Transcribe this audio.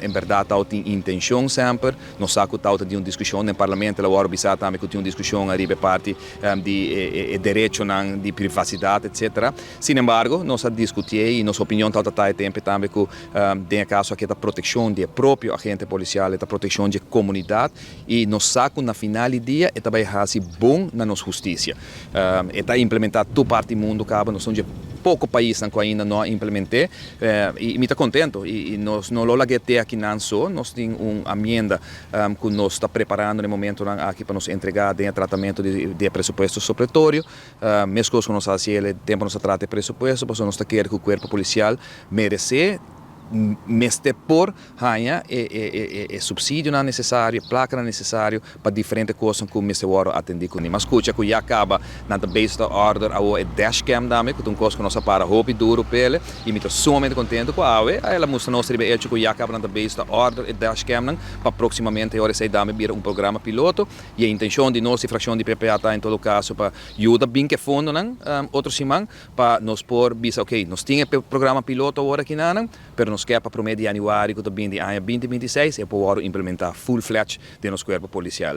em verdade tal tem intenção sempre, nós saco tal de uma discussão no parlamento, lá hora bisa também que tem uma discussão a ribe parte de direito de privacidade, etc. Sin embargo, nós discutimos e nossa opinião tal tá tempo também que tem caso aqui da proteção do próprio agente policial, da proteção da comunidade e nós saco na final do dia e também assim bom na nossa justiça. E está implementado toda parte do mundo, nós somos pouco países que ainda não implementei e me está contento e nós não lo laguete aqui não só, nós temos uma emenda que nós está preparando no momento aqui para nos entregar de tratamento de pressuposto supletório, mesmo que nós fazemos tempo nós trata de pressuposto, porque nós queremos que o corpo policial merece meste por ganha subsídio não necessário, placa não necessário para diferentes coisas que o Mr. Waro atende com mas escuta que já acaba na base da order ao dashcam também que um coisa que nós para roupa duro pele e me estou sumamente contente com a ela mostra nós rebe ele que já acaba na base da order e dashcam para proximamente hora sai dame vir programa piloto e a intenção de nós fração de PPA tá em todo caso para ajuda bem que fundo não outro simão para nós por bisa ok nós tinha programa piloto agora aqui não pero nos quer para o mês de januário, que também de ano 2026, é para implementar full-fledged de nosso corpo policial.